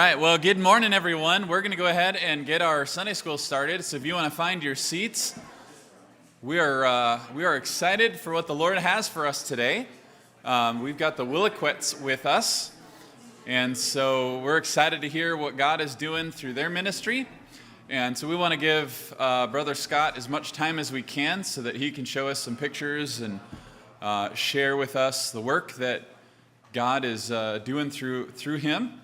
right, well, good morning, everyone. We're going to go ahead and get our Sunday school started. So if you want to find your seats, we are excited for what the Lord has for us today. We've got the Williquettes with us, and so we're excited to hear what God is doing through their ministry. And so we want to give Brother Scott as much time as we can so that he can show us some pictures and share with us the work that God is doing through him.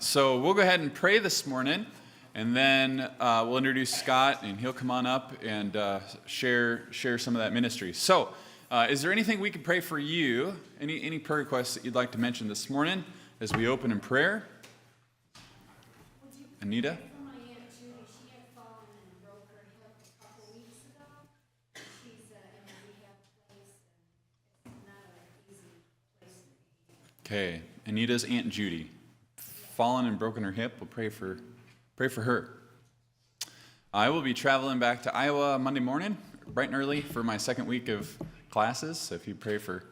So we'll go ahead and pray this morning, and then we'll introduce Scott, and he'll come on up and share some of that ministry. So is there anything we can pray for you? Any prayer requests that you'd like to mention this morning as we open in prayer? Anita? Okay, Anita's Aunt Judy. Fallen and broken her hip. We'll pray for her. I will be traveling back to Iowa Monday morning, bright and early, for my second week of classes. So if you pray for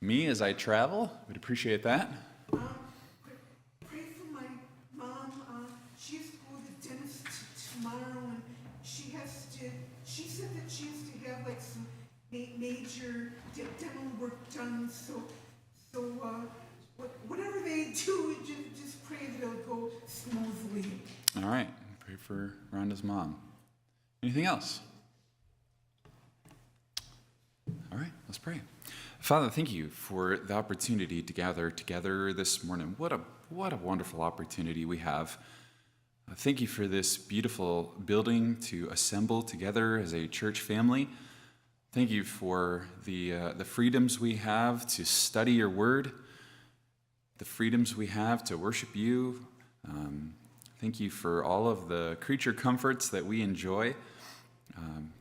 me as I travel, we'd appreciate that. Pray for my mom. She has to go to the dentist tomorrow, and she said that she has to have like some major dental work done. So whatever they do, just pray that it'll go smoothly. All right. Pray for Rhonda's mom. Anything else? All right. Let's pray. Father, thank you for the opportunity to gather together this morning. What a wonderful opportunity we have. Thank you for this beautiful building to assemble together as a church family. Thank you for the freedoms we have to study your word, the freedoms we have to worship you. Thank you for all of the creature comforts that we enjoy.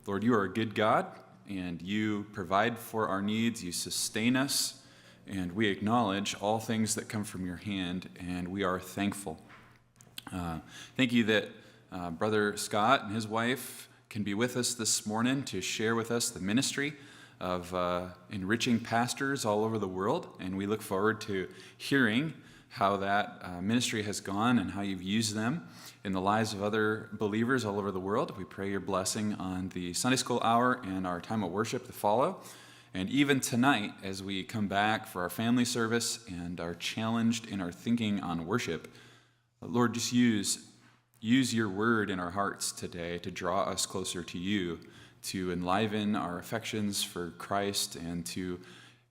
Lord, you are a good God, and you provide for our needs. You sustain us, and we acknowledge all things that come from your hand, and we are thankful. Thank you that Brother Scott and his wife can be with us this morning to share with us the ministry of enriching pastors all over the world, and we look forward to hearing how that ministry has gone and how you've used them in the lives of other believers all over the world. We pray your blessing on the Sunday school hour and our time of worship to follow, and even tonight as we come back for our family service and are challenged in our thinking on worship. Lord, just use your word in our hearts today to draw us closer to you, to enliven our affections for Christ, and to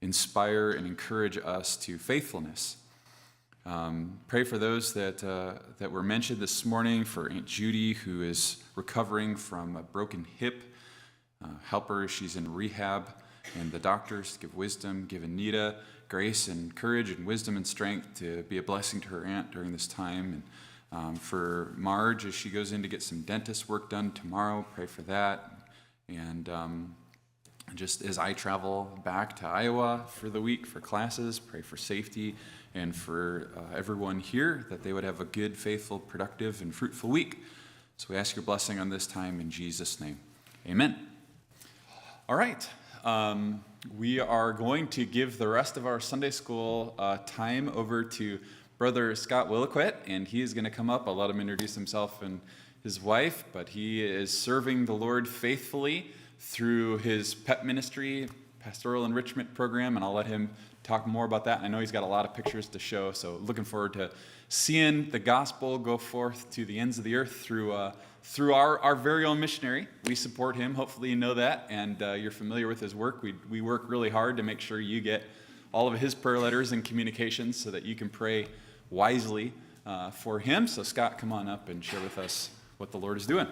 inspire and encourage us to faithfulness. Pray for those that were mentioned this morning, for Aunt Judy, who is recovering from a broken hip. Help her, she's in rehab, and the doctors give wisdom, give Anita grace and courage and wisdom and strength to be a blessing to her aunt during this time. And for Marge, as she goes in to get some dentist work done tomorrow, pray for that. And just as I travel back to Iowa for the week for classes, pray for safety and for everyone here, that they would have a good, faithful, productive, and fruitful week. So we ask your blessing on this time in Jesus' name. Amen. All right. We are going to give the rest of our Sunday school time over to Brother Scott Williquette, and he is going to come up. I'll let him introduce himself and his wife, but he is serving the Lord faithfully through his PEP ministry, Pastoral Enrichment Program, and I'll let him talk more about that. I know he's got a lot of pictures to show, so looking forward to seeing the gospel go forth to the ends of the earth through our very own missionary. We support him. Hopefully you know that, and you're familiar with his work. We work really hard to make sure you get all of his prayer letters and communications so that you can pray wisely for him. So Scott, come on up and share with us what the Lord is doing.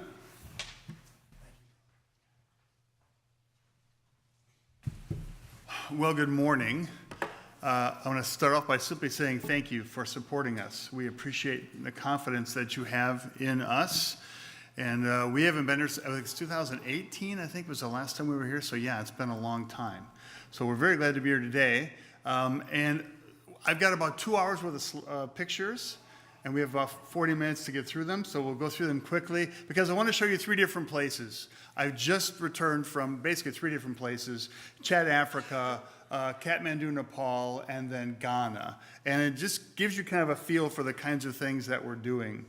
Well, good morning. I want to start off by simply saying thank you for supporting us. We appreciate the confidence that you have in us. And we haven't been here since 2018, I think was the last time we were here. So yeah, it's been a long time. So we're very glad to be here today. And I've got about 2 hours worth of pictures, and we have about 40 minutes to get through them. So we'll go through them quickly because I want to show you 3 different places. I've just returned from basically 3 different places: Chad, Africa, Kathmandu, Nepal, and then Ghana. And it just gives you kind of a feel for the kinds of things that we're doing.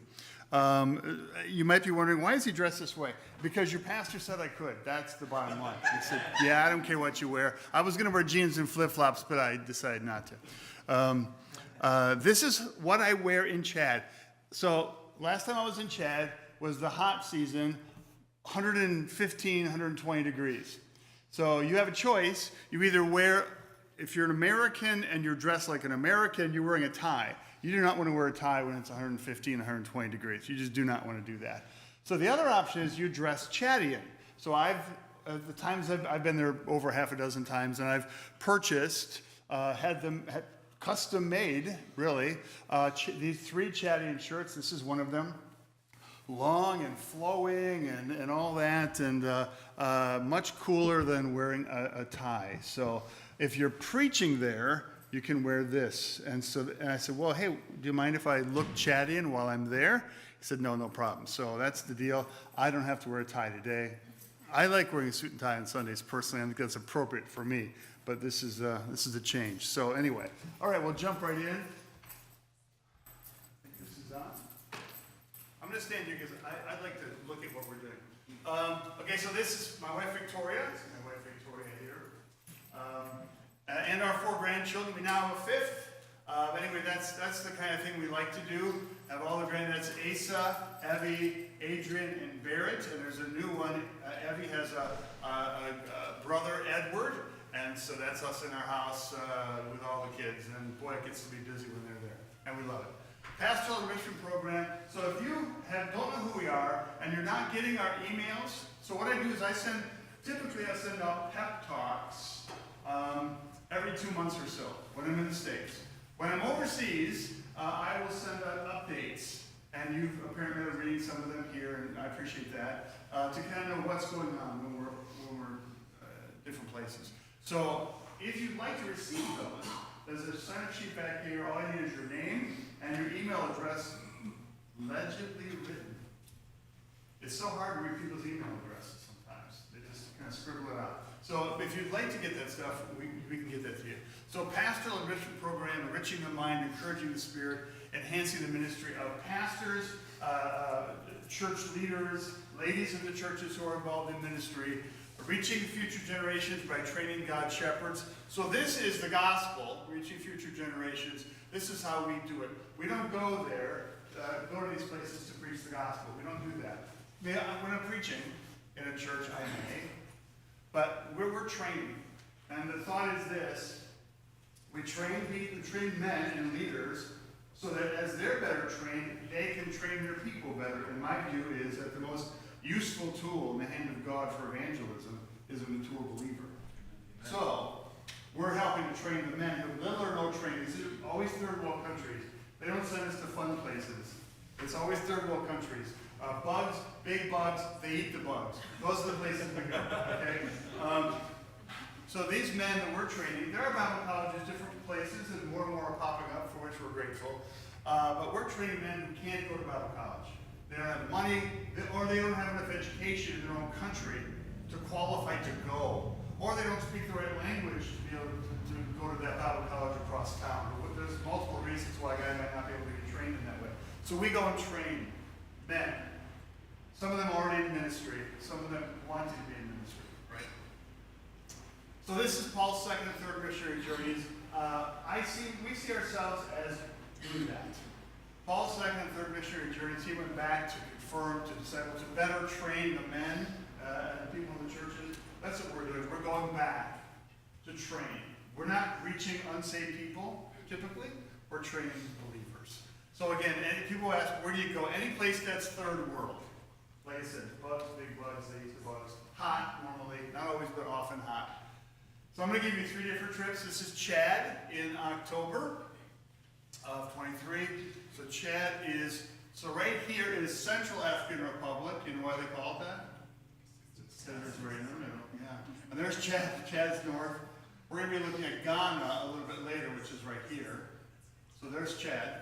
You might be wondering, why is he dressed this way? Because your pastor said I could. That's the bottom line. He said, yeah, I don't care what you wear. I was going to wear jeans and flip-flops, but I decided not to. This is what I wear in Chad. So last time I was in Chad was the hot season, 115, 120 degrees. So you have a choice. You either wear, if you're an American and you're dressed like an American, you're wearing a tie. You do not want to wear a tie when it's 115, 120 degrees. You just do not want to do that. So the other option is you dress Chadian. So I've been there over half a dozen times, and I've purchased, had custom made, really, these 3 Chadian shirts. This is one of them. Long and flowing and all that, and much cooler than wearing a tie. So if you're preaching there, you can wear this. And I said, well, hey, do you mind if I look Chadian while I'm there? He said, no, no problem. So that's the deal. I don't have to wear a tie today. I like wearing a suit and tie on Sundays personally. I think that's appropriate for me. But this is a change. So anyway, all right, we'll jump right in. This is on. I'm going to stand here because I'd like to look at what we're doing. Okay, so this is my wife Victoria. This is my wife Victoria here. And our 4 grandchildren. We now have a 5th. Anyway, that's the kind of thing we like to do. Have all the that's Asa, Evie, Adrian, and Barrett. And there's a new one. Evie has a brother, Edward. And so that's us in our house with all the kids. And boy, it gets to be busy when they're there. And we love it. Pastoral Enrichment Program. So if you don't know who we are and you're not getting our emails, so what I do is typically I send out pep talks every 2 months or so when I'm in the States. When I'm overseas, I will send out updates, and you've apparently been reading some of them here, and I appreciate that, to kind of know what's going on when we're different places. So if you'd like to receive those, there's a sign-up sheet back here. All I need is your name and your email address legibly written. It's so hard to read people's email addresses sometimes. They just kind of scribble it out. So if you'd like to get that stuff, we can get that to you. So Pastoral Enrichment Program, enriching the mind, encouraging the spirit, enhancing the ministry of pastors, church leaders, ladies in the churches who are involved in ministry, reaching future generations by training God's shepherds. So this is the gospel, reaching future generations. This is how we do it. We don't go there, go to these places to preach the gospel. We don't do that. When I'm preaching in a church, I may, but we're training. And the thought is this: we train men and leaders so that as they're better trained, they can train their people better. And my view is that the most useful tool in the hand of God for evangelism is a mature believer. So, we're helping to train the men who have little or no training. These are always third world countries. They don't send us to fun places. It's always third world countries. Bugs, big bugs, they eat the bugs. Those are the places we go, okay? So these men that we're training, there are Bible colleges, different places, and more are popping up, for which we're grateful. But we're training men who can't go to Bible college. They don't have money, or they don't have enough education in their own country to qualify to go. Or they don't speak the right language to be able to go to that Bible college across town. There's multiple reasons why a guy might not be able to get trained in that way. So we go and train men. Some of them already in ministry, some of them wanting to be in ministry, right? So this is Paul's second and third missionary journeys. We see ourselves as doing that. Paul's second and third missionary journeys, he went back to confirm, to disciple, to better train the men and the people in the churches. That's what we're doing. We're going back to train. We're not reaching unsaved people, typically. We're training believers. So again, people ask, where do you go? Any place that's third world. Like I said, bugs, big bugs, they eat the bugs. Hot, normally. Not always, but often hot. So I'm going to give you 3 different trips. This is Chad in October of 23. So Chad so right here is Central African Republic. You know why they call it that? It's right in the middle, yeah. And there's Chad. Chad's north. We're going to be looking at Ghana a little bit later, which is right here. So there's Chad.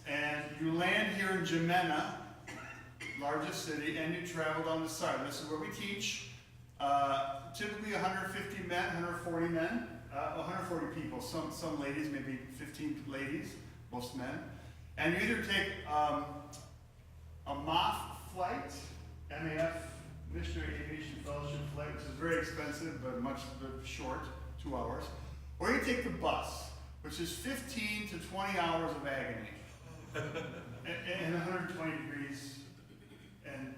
And you land here in Jamena, largest city, and you travel down the side. This is where we teach. Typically 150 men, 140 men, 140 people, some ladies, maybe 15 ladies, most men. And you either take a MAF flight, MAF, Missionary Aviation Fellowship flight, which is very expensive but short, 2 hours. Or you take the bus, which is 15 to 20 hours of agony. and 120 degrees and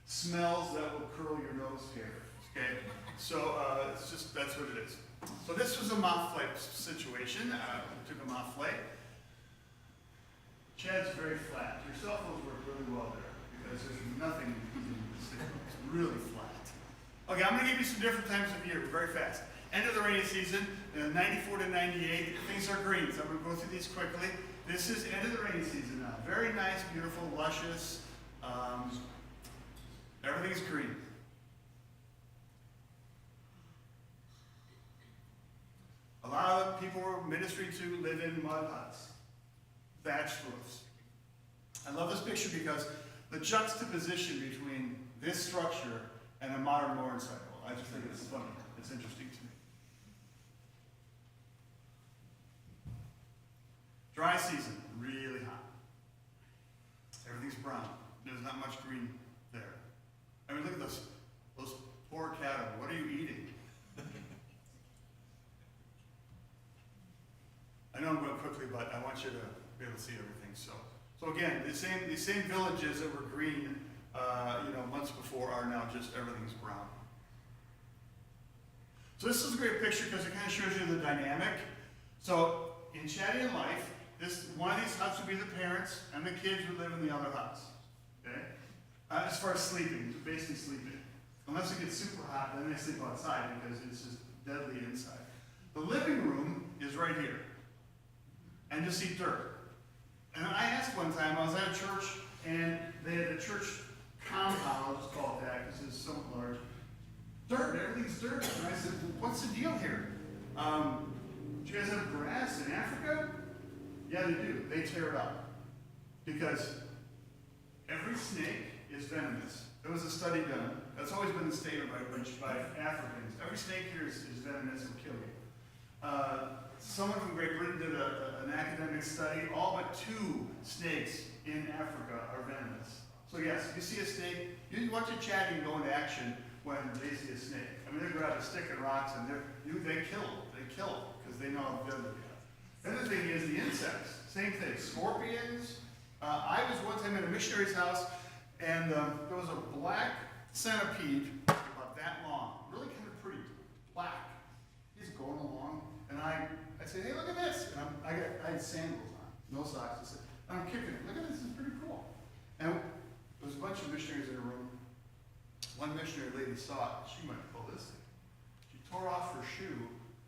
smells that will curl your nose hair. Okay, so that's what it is. So this was a MAF flight situation. We took a MAF flight. Chad's very flat. Your cell phones work really well there because there's nothing in the signal. It's really flat. Okay, I'm going to give you some different times of year very fast. End of the rainy season, 94 to 98. Things are green, so I'm going to go through these quickly. This is end of the rainy season now. Very nice, beautiful, luscious. Everything's green. A lot of people were ministry to live in mud huts, thatched roofs. I love this picture because the juxtaposition between this structure and a modern motorcycle, I just think it's funny. It's interesting to me. Dry season, really hot. Everything's brown. There's not much green there. I mean, look at those poor cattle. What are you eating? I know I'm going quickly, but I want you to be able to see everything. So again, the same villages that were green, months before are now just everything's brown. So this is a great picture because it kind of shows you the dynamic. So in Chadian life, one of these huts would be the parents, and the kids would live in the other huts. Okay? As far as sleeping, basically sleeping. Unless it gets super hot, then they sleep outside because it's just deadly inside. The living room is right here. And you'll see dirt. And I asked one time, I was at a church, and they had a church compound, I'll just call it that, because it's so large. Dirt, everything's dirt. And I said, well, what's the deal here? Do you guys have grass in Africa? Yeah, they do. They tear it up. Because every snake is venomous. There was a study done. That's always been the statement by Africans. Every snake here is venomous and will kill you. Someone from Great Britain did an academic study. All but 2 snakes in Africa are venomous. So yes, you see a snake, you watch a Chadian go into action when they see a snake. I mean, they grab a stick and rocks and they kill because they know how deadly they are. The other thing is the insects. Same thing, scorpions. I was one time in a missionary's house and there was a black centipede about that long, really kind of pretty, black. He's going along and I said, hey, look at this. And I had sandals on, no socks. I said, I'm kicking it. Look at this, it's pretty cool. And there was a bunch of missionaries in the room. One missionary lady saw it. She went ballistic. She tore off her shoe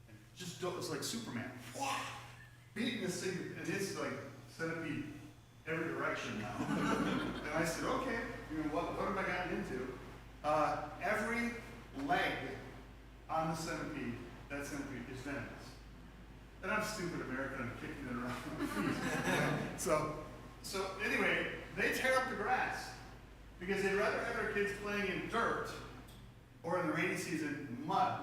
and just it was like Superman. Beating this thing, and it's like centipede every direction now. And I said, okay, what have I gotten into? Every leg on the centipede, that centipede is venomous. And I'm stupid American, I'm kicking it around my feet. So anyway, they tear up the grass because they'd rather have their kids playing in dirt or in the rainy season, mud,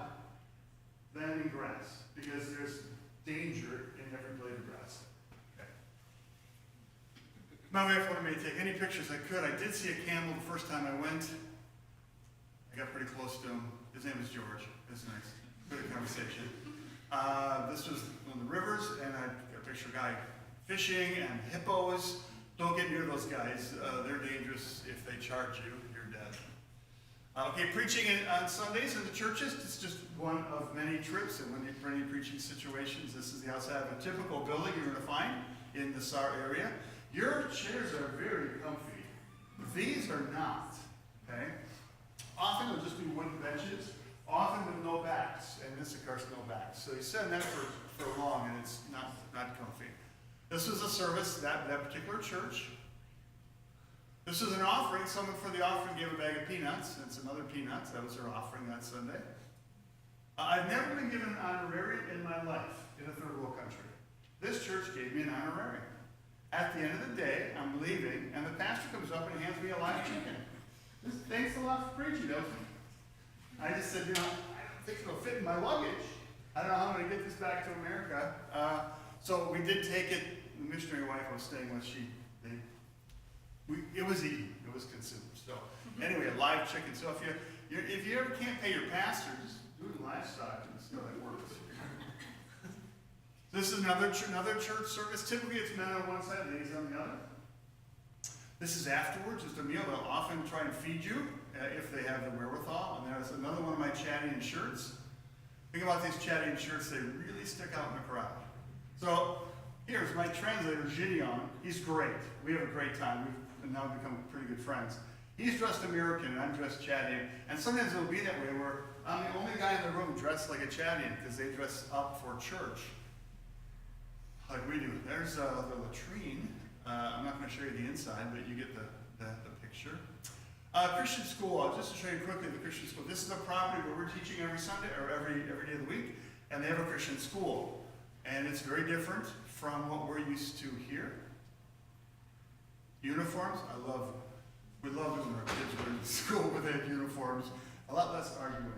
than in grass because there's danger in every blade of grass. Okay. My wife wanted me to take any pictures I could. I did see a camel the first time I went. I got pretty close to him. His name was George. It was nice. Good conversation. This was one of the rivers, and I got a picture of a guy fishing and hippos. Don't get near those guys. They're dangerous. If they charge you, you're dead. Okay, preaching on Sundays in the churches, it's just one of many trips and many preaching situations. This is the outside of a typical building you're going to find in the SAR area. Your chairs are very comfy. These are not, okay? Often it'll just be wooden benches, often with no backs, and this, of course, no backs. So you sit in that for long, and it's not comfy. This was a service, that particular church. This was an offering. Someone for the offering gave a bag of peanuts, and some other peanuts. That was their offering that Sunday. I've never been given an honorarium in my life in a third world country. This church gave me an honorarium. At the end of the day, I'm leaving, and the pastor comes up and hands me a live chicken. Thanks a lot for preaching. I just said, I don't think it'll fit in my luggage. I don't know how I'm gonna get this back to America. So we did take it. The missionary wife I was staying with, it was eaten, it was consumed. So anyway, a live chicken. So if you ever can't pay your pastor, just do it in livestock and see how that works. This is another church service. Typically it's men on one side, ladies on the other. This is afterwards, just a meal. They'll often try and feed you if they have the wherewithal. And there's another one of my Chadian shirts. Think about these Chadian shirts, they really stick out in the crowd. So here's my translator, Gideon. He's great. We have a great time. We've now become pretty good friends. He's dressed American and I'm dressed Chadian. And sometimes it'll be that way where I'm the only guy in the room dressed like a Chadian because they dress up for church. Like we do. There's the latrine. I'm not going to show you the inside, but you get the picture. Christian school, just to show you quickly the Christian school. This is a property where we're teaching every Sunday or every day of the week, and they have a Christian school. And it's very different from what we're used to here. Uniforms, we love it when our kids were in school with their uniforms. A lot less arguing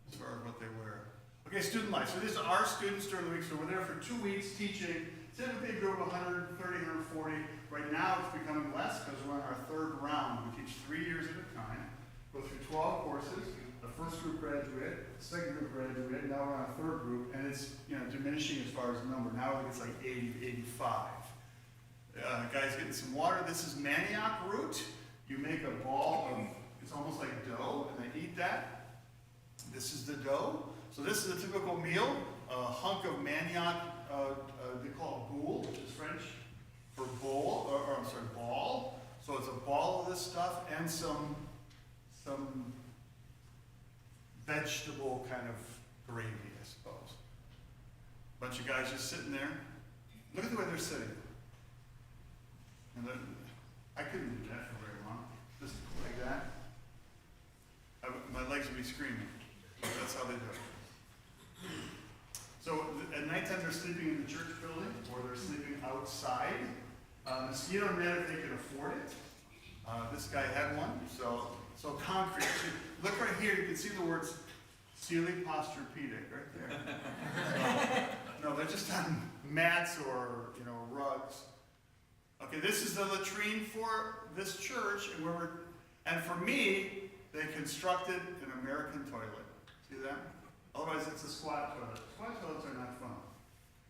as far as what they wear. Okay, student life. So these are our students during the week. So we're there for 2 weeks teaching. Typically a group of 130, 140. Right now it's becoming less because we're on our third round. We teach 3 years at a time. Go through 12 courses. The first group graduated, the second group graduated, now we're on a third group, and it's diminishing as far as the number. Now I think it's like 80 to 85. Guys getting some water. This is manioc root. You make a ball of, it's almost like dough, and they eat that. This is the dough. So this is a typical meal, a hunk of manioc, they call it boule, which is French for bowl, ball. So it's a ball of this stuff and some vegetable kind of gravy, I suppose. Bunch of guys just sitting there. Look at the way they're sitting. And I couldn't do that for very long. Just like that. My legs would be screaming. That's how they do it. So at nighttime they're sleeping in the church building or they're sleeping outside. Mosquito net if they can afford it. This guy had one. So concrete. Look right here, you can see the words Sealy Posturepedic right there. No, they're just on mats or rugs. Okay, this is the latrine for this church, and for me, they constructed an American toilet. See that? Otherwise, it's a squat toilet. Squat toilets are not fun.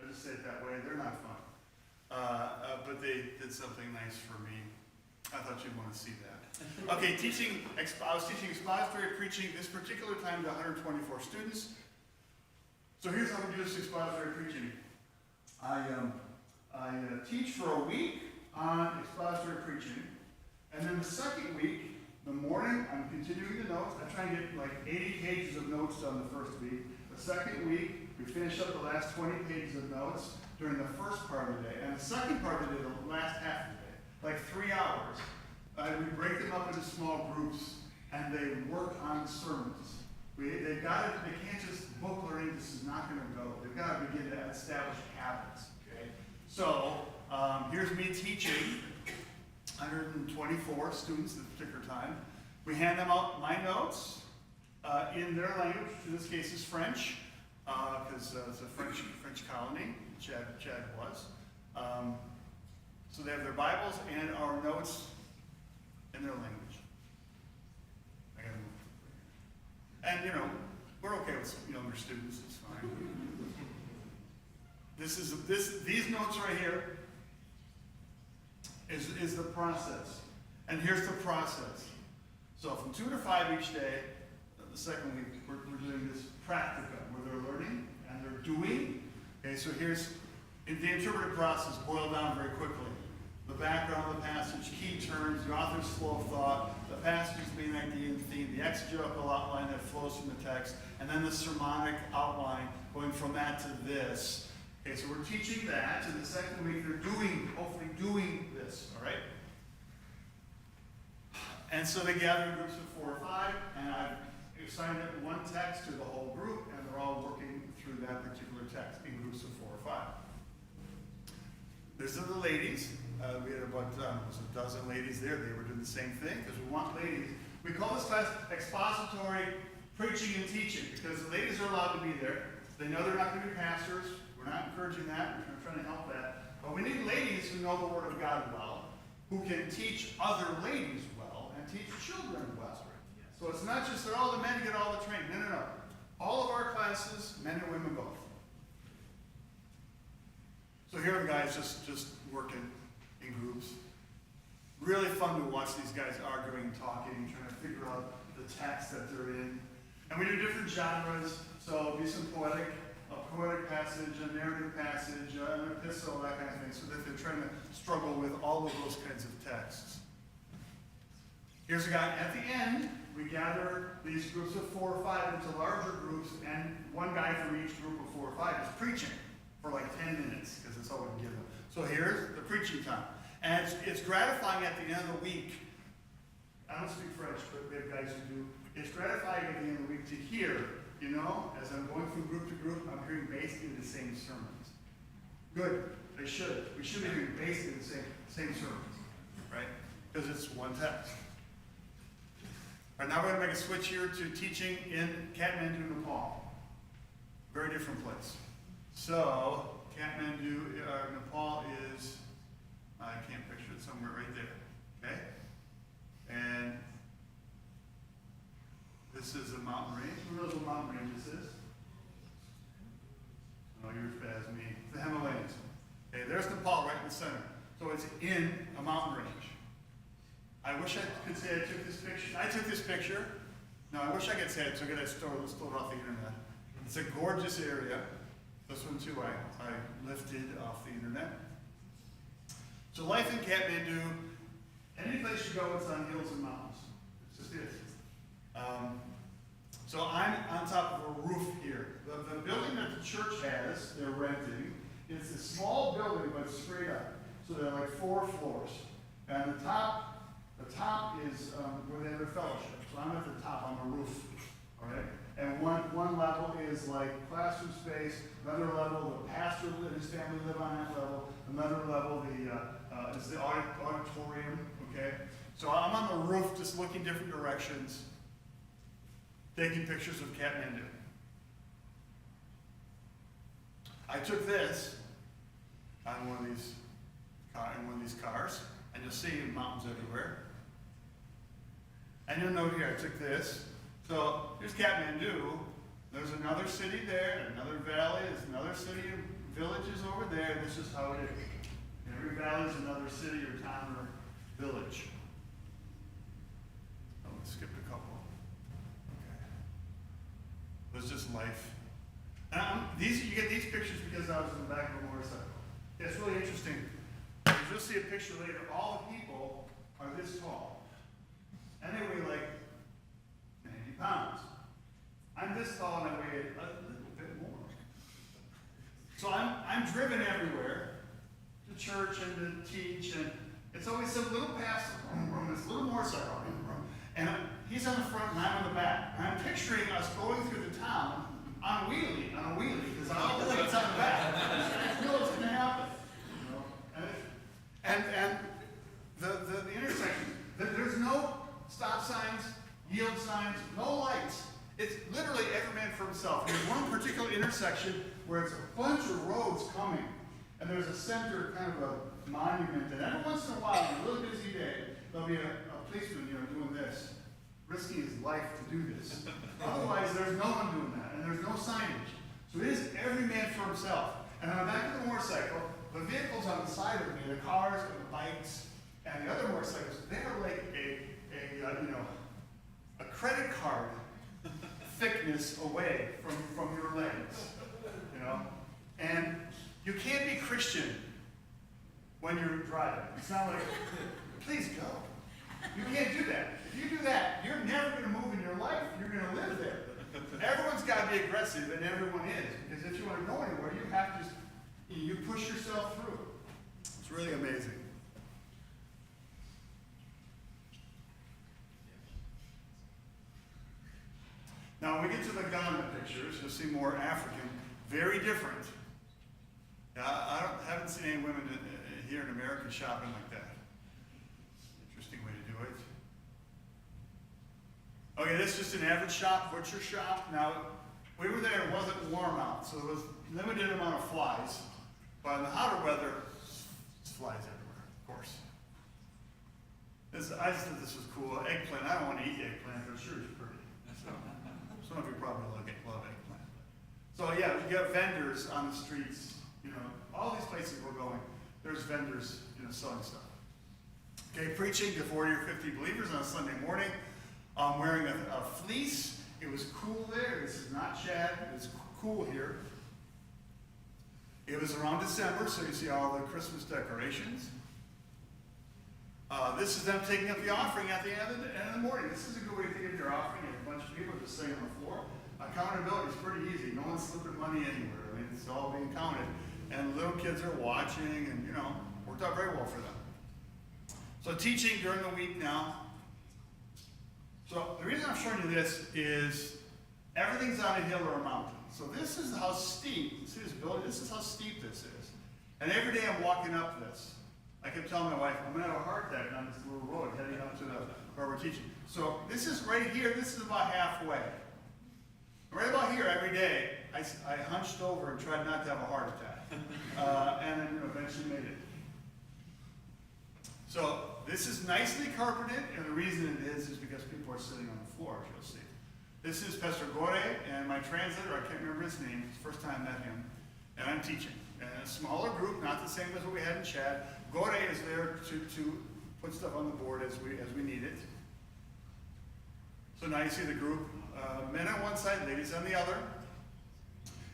I just say it that way. They're not fun. But they did something nice for me. I thought you'd want to see that. Okay, I was teaching expository preaching this particular time to 124 students. So here's how we do this expository preaching. I teach for a week on expository preaching, and then the second week, the morning, I'm continuing the notes. I try and get like 80 pages of notes done the first week. The second week, we finish up the last 20 pages of notes during the first part of the day, and the second part of the day, the last half of the day, like 3 hours. We break them up into small groups, and they work on sermons. They can't just book learning. This is not going to go. They've got to begin to establish habits. Okay. So here's me teaching 124 students at a particular time. We hand them out my notes in their language, which in this case is French, because it's a French colony. Chad was. So they have their Bibles and our notes in their language. And we're okay with some younger students, it's fine. These notes right here is the process. And here's the process. So from 2 to 5 each day, the second week, we're doing this practicum where they're learning and they're doing. Okay, so here's the interpretive process boiled down very quickly. The background of the passage, key terms, the author's flow of thought, the passage's main idea and theme, the exegetical outline that flows from the text, and then the sermonic outline going from that to this. Okay, so we're teaching that, and the second week they're hopefully doing this, all right? And so they gather in groups of 4 or 5, and I've assigned it one text to the whole group, and they're all working through that particular text in groups of 4 or 5. These are the ladies. We had about a dozen ladies there. They were doing the same thing because we want ladies. We call this class expository preaching and teaching because the ladies are allowed to be there. They know they're not going to be pastors. We're not encouraging that. We're trying to help that. But we need ladies who know the Word of God well, who can teach other ladies well and teach children well. So it's not just that all the men get all the training. No, no, no. All of our classes, men and women both. So here are the guys just working in groups. Really fun to watch these guys arguing, talking, trying to figure out the text that they're in. And we do different genres. So it'll be some poetic, a poetic passage, a narrative passage, an epistle, that kind of thing, so that they're trying to struggle with all of those kinds of texts. Here's a guy at the end. We gather these groups of 4 or 5 into larger groups, and one guy from each group of 4 or 5 is preaching for like 10 minutes, because that's all we can give them. So here's the preaching time. And it's gratifying at the end of the week. I don't speak French, but we have guys who do. It's gratifying at the end of the week to hear, you know, as I'm going from group to group, I'm hearing basically the same sermons. Good. They should. We should be hearing basically the same sermons, right? Because it's one text. All right, now we're going to make a switch here to teaching in Kathmandu, Nepal. Very different place. So, Kathmandu, Nepal is, I can't picture it, somewhere right there. Okay? And this is a mountain range. Who knows what mountain range this is? Oh, you're as bad as me. The Himalayas. Okay, there's Nepal right in the center. So it's in a mountain range. I wish I could say I took this picture. I took this picture. No, I wish I could say I took it. I stole it off the internet. It's a gorgeous area. This one too, I lifted off the internet. So life in Kathmandu, any place you go, it's on hills and mountains. It just is. So I'm on top of a roof here. The building that the church has, they're renting, it's a small building, but it's straight up. So there are like 4 floors. And the top is where they have their fellowship. So I'm at the top on the roof, all right? And one level is like classroom space. Another level, the pastor and his family live on that level. Another level, is the auditorium, okay? So I'm on the roof just looking different directions, taking pictures of Kathmandu. I took this on one of these cars, and you'll see mountains everywhere. And you'll note here, I took this. So here's Kathmandu. There's another city there, another valley, there's another city and villages over there. This is how it is. Every valley is another city or town or village. Oh, let's skip a couple. Okay. It's just life. And you get these pictures because I was in the back of a motorcycle. It's really interesting. You'll see a picture later. All the people are this tall. And they weigh like 90 pounds. I'm this tall and I weigh a little bit more. So I'm driven everywhere to church and to teach, and it's always some little pastor, this little motorcycle, and he's on the front and I'm on the back. And I'm picturing us going through the town on a wheelie, because all the lights on the back. I know what's going to happen. You know? And the intersection, there's no stop signs, yield signs, no lights. It's literally every man for himself. There's one particular intersection where it's a bunch of roads coming, and there's a center, kind of a monument, and every once in a while, on a really busy day, there'll be a policeman, doing this, risking his life to do this. Otherwise, there's no one doing that, and there's no signage. So it is every man for himself. And on the back of the motorcycle, the vehicles on the side of me, the cars and the bikes, and the other motorcycles, they're like a credit card thickness away from your legs, And you can't be Christian when you're driving. It's not like, please go. You can't do that. If you do that, you're never going to move in your life. You're going to live there. Everyone's got to be aggressive, and everyone is. Because if you want to go anywhere, you have to, you push yourself through. It's really amazing. Now, when we get to the Ghana pictures, you'll see more African, very different. I haven't seen any women here in America shopping like that. Interesting way to do it. Okay, this is just an average shop, butcher shop. Now, we were there, it wasn't warm out, so there was limited amount of flies. But in the hotter weather, there's flies everywhere, of course. I just thought this was cool. Eggplant, I don't want to eat eggplant, but sure it's pretty. So, some of you probably love eggplant. So yeah, you got vendors on the streets, all these places we're going, there's vendors, selling stuff. Okay, preaching to 40 or 50 believers on a Sunday morning. I'm wearing a fleece. It was cool there. This is not shad. It's cool here. It was around December, so you see all the Christmas decorations. This is them taking up the offering at the end of the morning. This is a good way to take up your offering. You have a bunch of people just sitting on the floor. Accountability is pretty easy. No one's slipping money anywhere. I mean, it's all being counted. And little kids are watching, and, worked out very well for them. So teaching during the week now. So the reason I'm showing you this is everything's on a hill or a mountain. So this is how steep, see this building? This is how steep this is. And every day I'm walking up this. I kept telling my wife, I'm going to have a heart attack on this little road heading up to where we're teaching. So this is right here, this is about halfway. Right about here every day, I hunched over and tried not to have a heart attack. And then eventually made it. So this is nicely carpeted, and the reason it is because people are sitting on the floor, as you'll see. This is Pastor Gore and my translator, I can't remember his name, it's the first time I met him, and I'm teaching. And a smaller group, not the same as what we had in Chad. Gore is there to put stuff on the board as we need it. So now you see the group, men on one side, ladies on the other.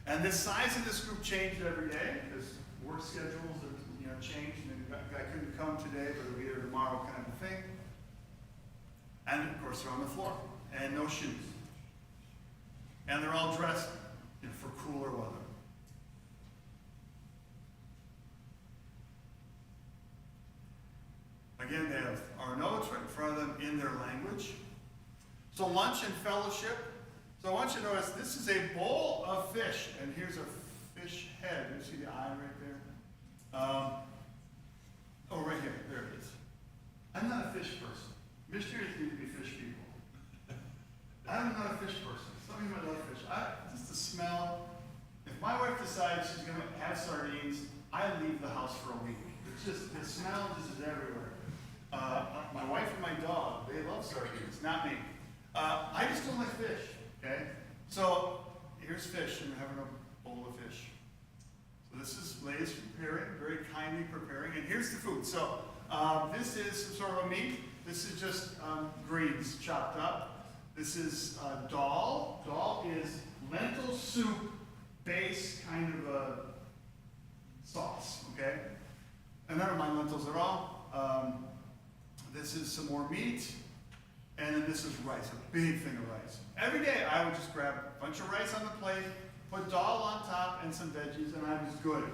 And the size of this group changed every day because work schedules are changed, and the guy couldn't come today, but it'll be here tomorrow kind of thing. And of course they're on the floor, and no shoes. And they're all dressed for cooler weather. Again, they have our notes right in front of them in their language. So lunch and fellowship. So I want you to notice this is a bowl of fish, and here's a fish head. You see the eye right there? Right here. There it is. I'm not a fish person. Missionaries need to be fish people. I'm not a fish person. Some of you might love fish. Just the smell. If my wife decides she's going to have sardines, I leave the house for a week. It's just, the smell just is everywhere. My wife and my dog, they love sardines, not me. I just don't like fish, okay? So here's fish, and we're having a bowl of fish. So this is ladies preparing, very kindly preparing, and here's the food. So this is sort of a meat. This is just greens chopped up. This is dal. Dal is lentil soup base kind of a sauce, okay? And I don't mind lentils at all. This is some more meat. And then this is rice, a big thing of rice. Every day I would just grab a bunch of rice on the plate, put dal on top and some veggies, and I was good.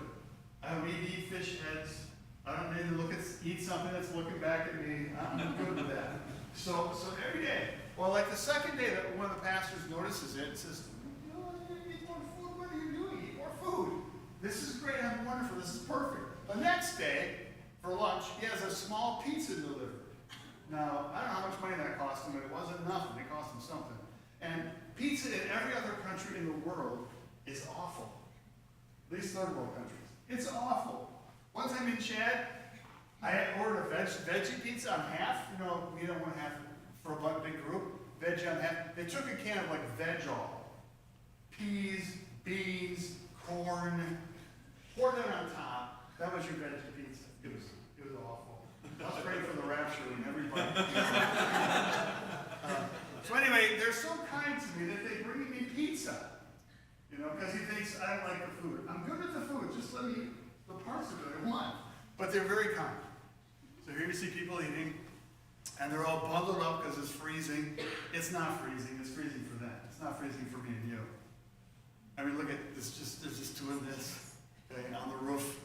I don't need to eat fish heads. I don't need to eat something that's looking back at me. I'm good with that. So every day. Well, like the second day that one of the pastors notices it and says, you eat more food, what are you doing? Eat more food. This is great, I'm wonderful, this is perfect. The next day, for lunch, he has a small pizza delivered. Now, I don't know how much money that cost him, but it wasn't nothing. It cost him something. And pizza in every other country in the world is awful. At least third world countries. It's awful. One time in Chad, I had ordered a veggie pizza on half. We don't want half for a big group. Veg on half. They took a can of veg-all. Peas, beans, corn. Poured it on top. That was your veggie pizza. It was awful. I was praying for the rapture and everybody. So anyway, they're so kind to me that they bring me pizza. Because he thinks I don't like the food. I'm good with the food. Just let me eat the parts of it I want. But they're very kind. So here you see people eating, and they're all bundled up because it's freezing. It's not freezing. It's freezing for them. It's not freezing for me and you. I mean, look at this. There's just two of this on the roof.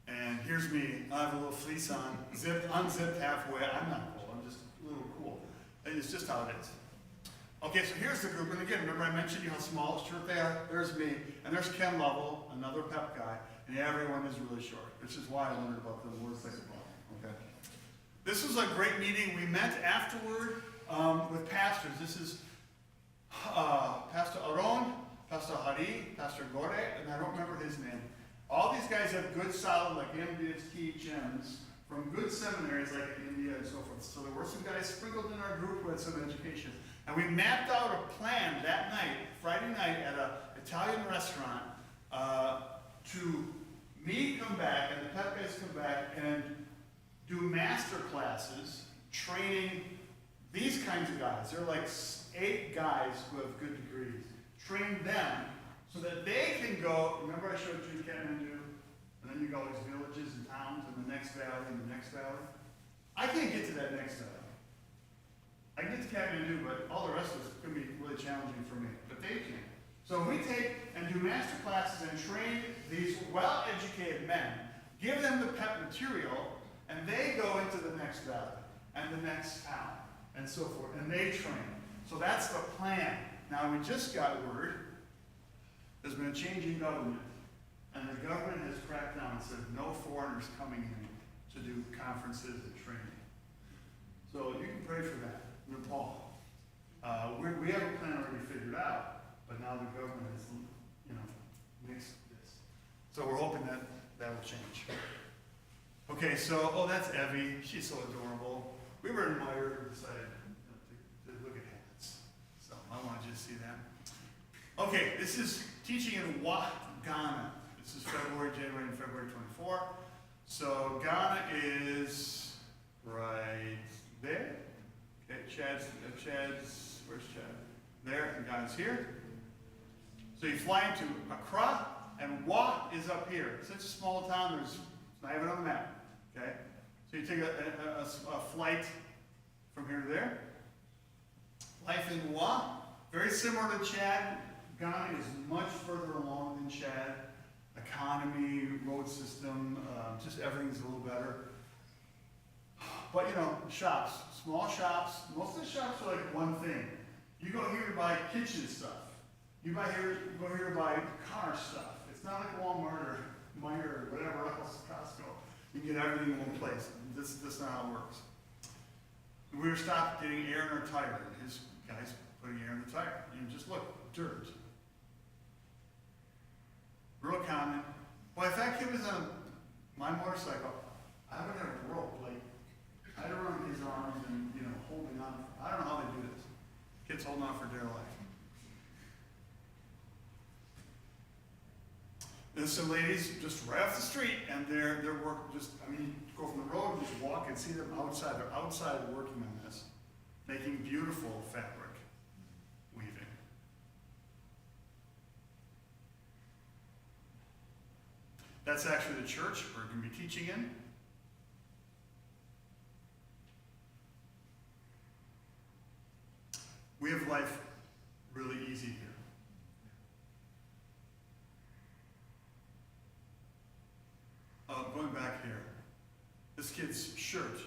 And here's me, I have a little fleece on, unzipped halfway. I'm not cool, I'm just a little cool. And it's just how it is. Okay, so here's the group, and again, remember I mentioned how small, short they are? There's me, and there's Ken Lovell, another pep guy, and everyone is really short, which is why I wondered about the words like okay? This was a great meeting. We met afterward with pastors. This is Pastor Aron, Pastor Hari, Pastor Gore, and I don't remember his name. All these guys have good, solid, like MDST gems from good seminaries like in India and so forth. So there were some guys sprinkled in our group who had some education. And we mapped out a plan that night, Friday night, at an Italian restaurant to me come back and the Pep guys come back and do master classes training these kinds of guys. They're like 8 guys who have good degrees. Train them so that they can go, remember I showed you Kathmandu? And then you go all these villages and towns and the next valley and the next valley. I can't get to that next valley. I can get to Kathmandu, but all the rest of it's going to be really challenging for me. But they can. So we take and do master classes and train these well-educated men, give them the PEP material, and they go into the next valley and the next town and so forth, and they train. So that's the plan. Now we just got word there's been a change in government, and the government has cracked down and said no foreigners coming in to do conferences and training. So you can pray for that, Nepal. We have a plan already figured out, but now the government has, mixed this. So we're hoping that that will change. Okay, so, that's Evie. She's so adorable. We were in Meyer and decided to look at hats. So I wanted you to see that. Okay, this is teaching in Ghana. This is January and February 24. So Ghana is right there. Okay, Chad's, where's Chad? There, and Ghana's here. So you fly into Accra, and Wa is up here. Such a small town, it's not even on the map. Okay? So you take a flight from here to there. Life in Wa, very similar to Chad. Ghana is much further along than Chad. Economy, road system, just everything's a little better. But shops, small shops, most of the shops are like one thing. You go here to buy kitchen stuff. You go here to buy car stuff. It's not like Walmart or Meijer or whatever else, Costco. You can get everything in one place. This is not how it works. We were stopped getting air in our tire. His guys putting air in the tire. Just look, dirt. Real common. Well, if that kid was on my motorcycle, I would have a rope, like, I'd have run his arms and, holding on. I don't know how they do this. Kids holding on for dear life. There's some ladies just right off the street, and their work you go from the road, just walk and see them outside. They're outside working on this, making beautiful fabric weaving. That's actually the church we're going to be teaching in. We have life really easy here. Going back here, this kid's shirt,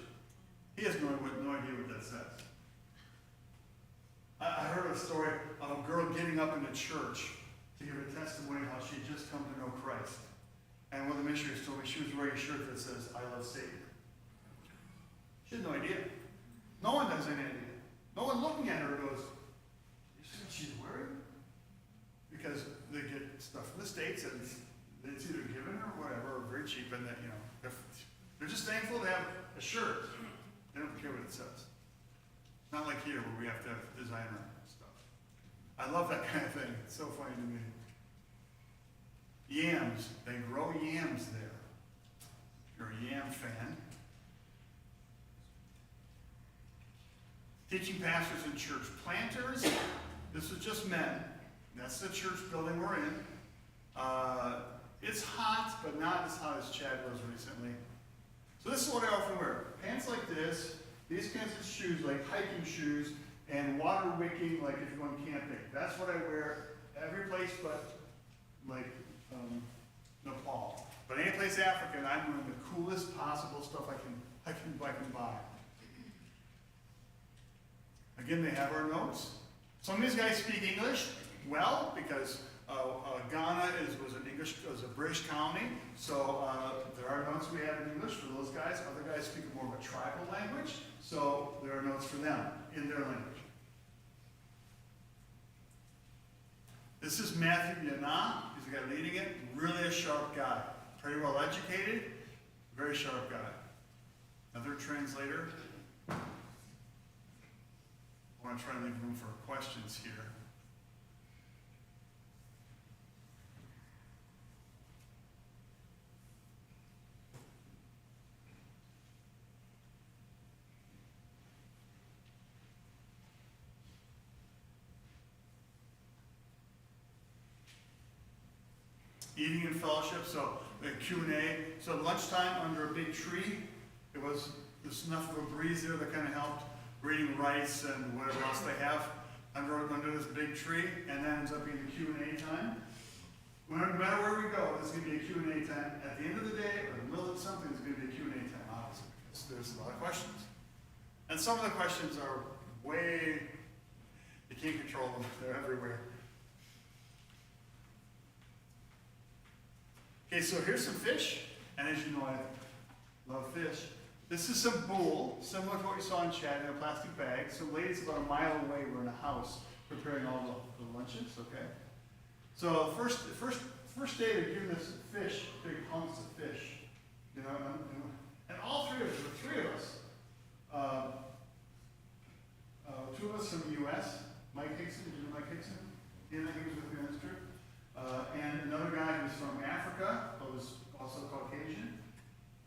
he has no idea what that says. I heard a story of a girl getting up into church to give a testimony of how she had just come to know Christ. And one of the missionaries told me she was wearing a shirt that says, "I love Satan." She had no idea. No one has any idea. No one looking at her goes, "You see what she's wearing?" Because they get stuff from the States and it's either given or whatever, or very cheap, and that, they're just thankful to have a shirt. They don't care what it says. Not like here where we have to have designer stuff. I love that kind of thing. It's so funny to me. Yams. They grow yams there. If you're a yam fan. Teaching pastors and church planters. This is just men. That's the church building we're in. It's hot, but not as hot as Chad was recently. So this is what I often wear. Pants like this, these kinds of shoes, like hiking shoes, and water wicking, like if you're going camping. That's what I wear every place but like Nepal. But any place African, I'm wearing the coolest possible stuff I can buy. Again, they have our notes. Some of these guys speak English well because Ghana was an English British colony, so there are notes we have in English for those guys. Other guys speak more of a tribal language, so there are notes for them in their language. This is Matthew Yana. He's the guy leading it. Really a sharp guy. Pretty well educated. Very sharp guy. Another translator. I want to try and leave room for questions here. Eating in fellowship, so the Q&A. So lunchtime under a big tree, it was this enough of a breeze there that kind of helped. Reading rice and whatever else they have under this big tree, and that ends up being the Q&A time. No matter where we go, there's going to be a Q&A time. At the end of the day, or in the middle of something, there's going to be a Q&A time, obviously, because there's a lot of questions. And some of the questions are way, you can't control them, they're everywhere. Okay, so here's some fish, and as you know, I love fish. This is some bull, similar to what you saw in Chad, in a plastic bag. So ladies about a mile away, we're in a house preparing all the lunches, okay? So first day they're giving us fish, big hunks of fish, you know, and all three of us, the three of us, two of us from the U.S., Mike Hickson, do you know Mike Hickson? He was with me on this trip. And another guy who's from Africa, but was also Caucasian.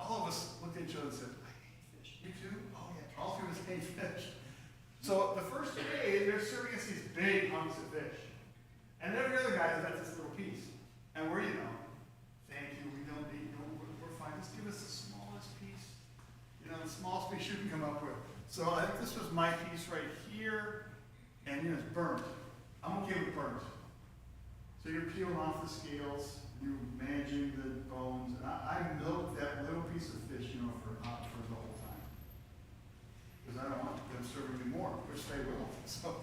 All of us looked at each other and said, I hate fish. You too? Oh yeah, all three of us hate fish. So the first day, they're serving us these big hunks of fish. And every other guy's got this little piece. And we're, you know, thank you, we don't need, no, we're fine. Just give us the smallest piece. You know, the smallest piece you can come up with. So I think this was my piece right here. And, you know, it's burnt. I'm okay with burnt. So you're peeling off the scales, you're managing the bones, and I milk that little piece of fish, you know, for the whole time. Because I don't want them serving me more, which they will. So,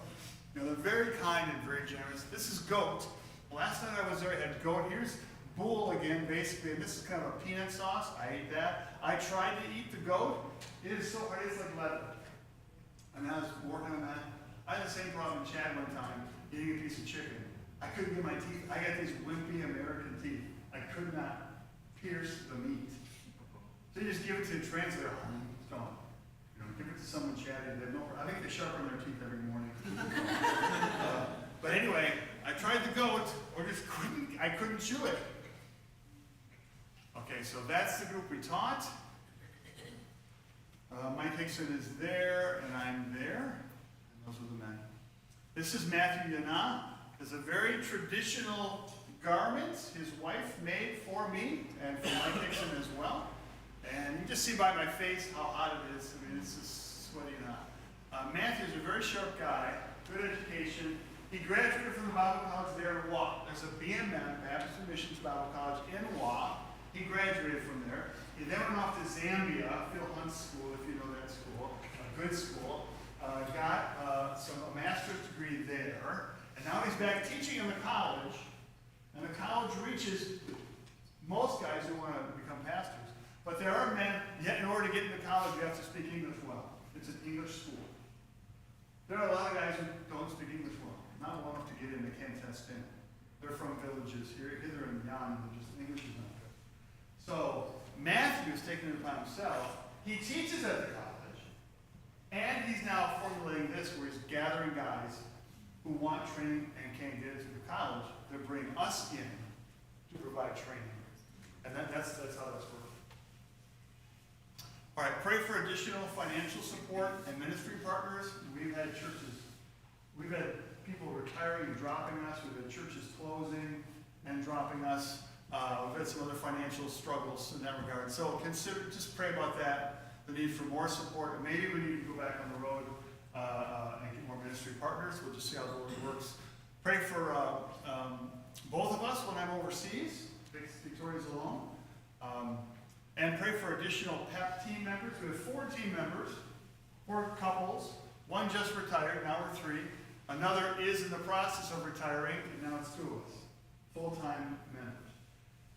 you know, they're very kind and very generous. This is goat. Last night I was there, I had goat. Here's bull again, basically, and this is kind of a peanut sauce. I ate that. I tried to eat the goat. It is so hard, it's like leather. And I was working on that. I had the same problem in Chad one time, eating a piece of chicken. I couldn't get my teeth. I got these wimpy American teeth. I could not pierce the meat. So you just give it to a translator. Don't. You know, give it to someone chatting. They have no. I think they sharpen their teeth every morning. But anyway, I tried the goat, or just couldn't. I couldn't chew it. Okay, so that's the group we taught. Mike Hickson is there, and I'm there. And those are the men. This is Matthew Yana. It's a very traditional garment his wife made for me and for Mike Hickson as well. And you just see by my face how hot it is. I mean, it's just sweaty and hot. Matthew's a very sharp guy, good education. He graduated from the Bible College there in Wa. There's a BMM, Baptist Missions Bible College in Wa. He graduated from there. He then went off to Zambia, Phil Hunt's school, if you know that school, a good school. Got a master's degree there. And now he's back teaching in the college, and the college reaches most guys who want to become pastors. But there are men, yet in order to get into college, you have to speak English well. It's an English school. There are a lot of guys who don't speak English well, not well enough to get in, they can't test in. They're from villages here, hither and yon, and just English is not good. So Matthew is taking it upon himself. He teaches at the college, and he's now formulating this where he's gathering guys who want training and can't get into the college. They're bringing us in to provide training. And that's how that's working. All right, pray for additional financial support and ministry partners. We've had people retiring and dropping us. We've had churches closing and dropping us. We've had some other financial struggles in that regard. So just pray about that, the need for more support. And maybe we need to go back on the road and get more ministry partners. We'll just see how the Lord works. Pray for both of us when I'm overseas. Victoria's alone. And pray for additional PEP team members. We have 4 team members, 4 couples. One just retired, now we're 3. Another is in the process of retiring, and now it's 2 of us, full-time members.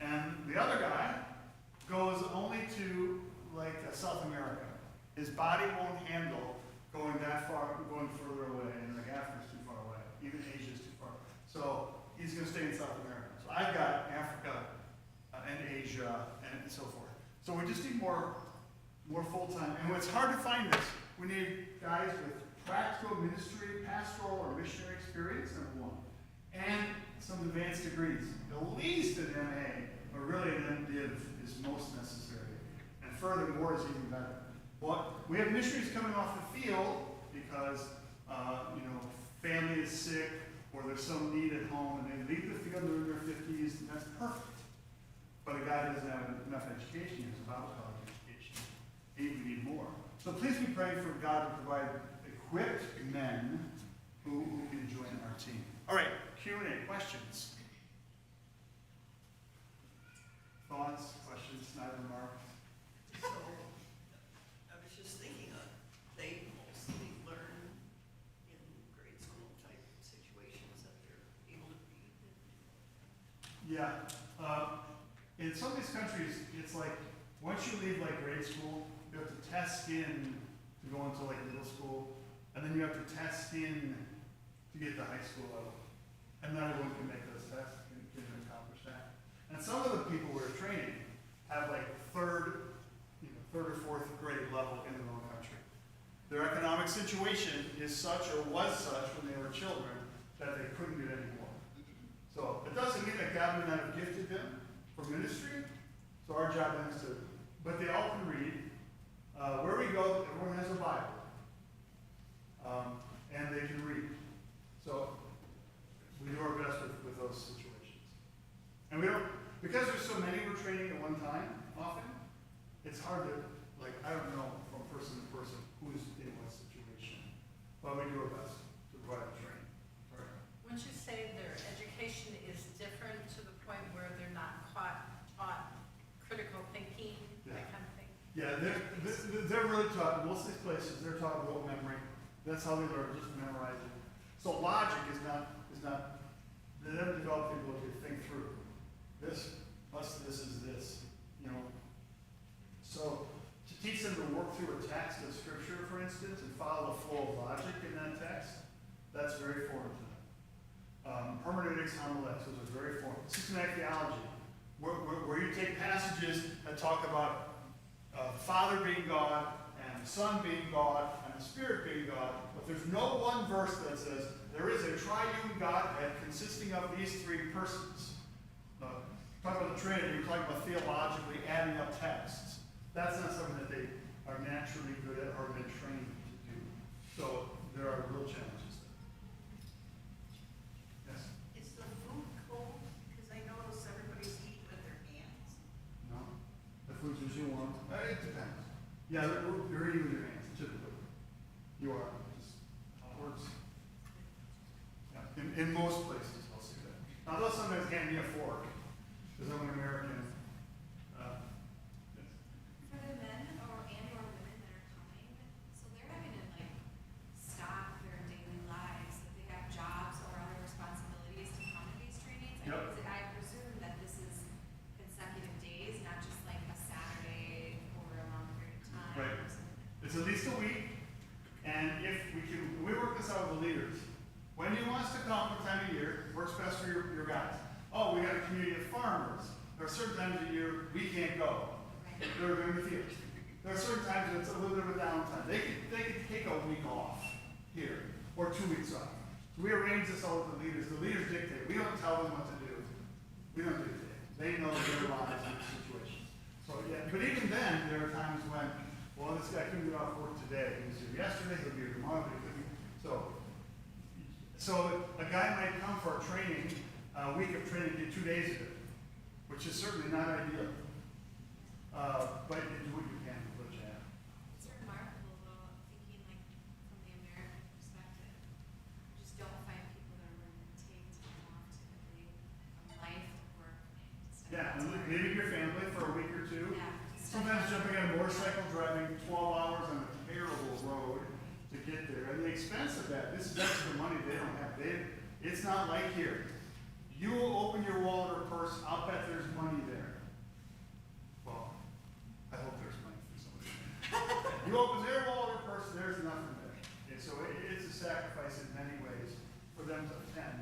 And the other guy goes only to like South America. His body won't handle going that far, going further away, and like Africa's too far away. Even Asia's too far. So he's gonna stay in South America. So I've got Africa and Asia and so forth. So we just need more full-time. And it's hard to find this. We need guys with practical ministry, pastoral, or missionary experience, number one, and some advanced degrees, at least an MA, but really an MDiv is most necessary. And furthermore is even better. We have missionaries coming off the field because, family is sick or there's some need at home and they leave the field, they're in their 50s, and that's perfect. But a guy doesn't have enough education, he has a Bible college education. We need more. So please be praying for God to provide equipped men who can join our team. All right, Q&A, questions? Thoughts, questions, neither remarks? So, I was just thinking, they mostly learn in grade school type situations that they're able to read. Yeah. In some of these countries, it's like, once you leave like grade school, you have to test in to go into like middle school, and then you have to test in to get to high school level. And not everyone can make those tests, can accomplish that. And some of the people we're training have like third or fourth grade level in their own country. Their economic situation is such or was such when they were children that they couldn't get any more. So it doesn't mean that God would not have gifted them for ministry. So our job then is to, but they all can read. Where we go, everyone has a Bible. And they can read. So we do our best with those situations. And we don't, because there's so many we're training at one time, often, it's hard to, like, I don't know from person to person who's in what situation. But we do our best to provide the training. All right. Wouldn't you say their education is different to the point where they're not taught critical thinking, that kind of thing? Yeah, they're really taught, most of these places, they're taught rote memory. That's how they learn, just memorizing. So logic is not, they never develop the ability to think through. This is this, So to teach them to work through a text of scripture, for instance, and follow the flow of logic in that text, that's very foreign to them. Hermeneutics, homiletics, those are very foreign. Systematic theology, where you take passages that talk about the Father being God, and the Son being God, and the Spirit being God, but there's no one verse that says there is a triune Godhead consisting of these three persons. Talk about the Trinity, you're talking about theologically adding up texts. That's not something that they are naturally good at or have been trained to do. So there are real challenges there. Yes? Is the food cold? Because I notice everybody's eating with their hands. No? The food's usually warm? It depends. Yeah, you're eating with your hands, typically. You are. Just how it works. Yeah. In most places, I'll say that. Now, they'll sometimes hand me a fork, because I'm an American. Yes. For the men or women that are coming, so they're having to stop their daily lives, that they have jobs or other responsibilities to come to these trainings. Yep. I presume that this is consecutive days, not just like a Saturday or a long period of time. Right. or something. It's at least a week, and if we work this out with the leaders. When you want us to come, what time of year works best for your guys? Oh, we got a community of farmers. There are certain times of the year we can't go. They're in the field. There are certain times that it's a little bit of a downtime. They can take a week off here, or 2 weeks off. So we arrange this all with the leaders. The leaders dictate. We don't tell them what to do. We don't dictate. They know their lives and situations. So yeah, but even then, there are times when, well, this guy couldn't get off work today. He was here yesterday. He'll be here tomorrow. But he couldn't. So a guy might come for a training, a week of training, get 2 days of it, which is certainly not ideal. But you do what you can with what you have. It's remarkable though, thinking from the American perspective. You just don't find people that are willing to take time off typically from life to work to step Yeah, out to and work. leaving your family for a week or two. Yeah. Sometimes jumping on a motorcycle, driving 12 hours on a terrible road to get there. And the expense of that, this is extra money they don't have. It's not like here. You will open your wallet or purse purse, I'll bet there's money there. Well, I hope there's money for somebody. You open their wallet or purse, there's nothing there. And so it's a sacrifice in many ways for them to attend.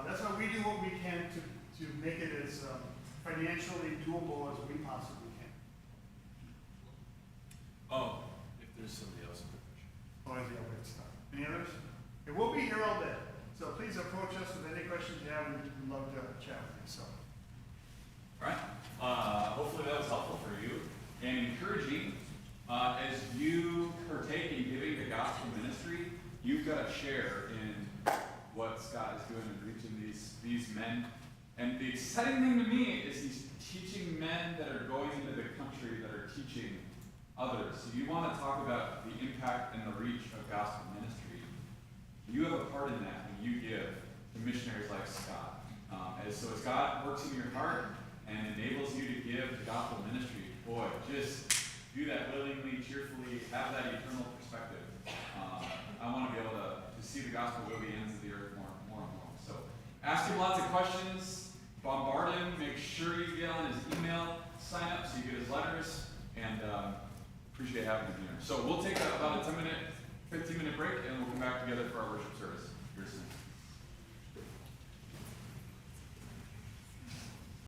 That's why we do what we can to make it as financially doable as we possibly can. Oh, if there's somebody else in the picture. Oh, yeah, great stuff. Any others? Okay, we'll be here all day, so please approach us with any questions you have, and we'd love to chat with you, so. All right. Hopefully that was helpful for you and encouraging. As you partake in giving to gospel ministry, you've got to share in what Scott is doing in reaching these men. And the exciting thing to me is he's teaching men that are going into the country that are teaching others. So you want to talk about the impact and the reach of gospel ministry. You have a part in that when you give to missionaries like Scott. As God works in your heart and enables you to give to gospel ministry, boy, just do that willingly, cheerfully, have that eternal perspective. I want to be able to see the gospel go to the ends of the earth more and more. So ask him lots of questions, bombard him, make sure you get on his email, sign up so you get his letters, and appreciate having him here. So we'll take about a 10-minute, 15-minute break, and we'll come back together for our worship service here soon.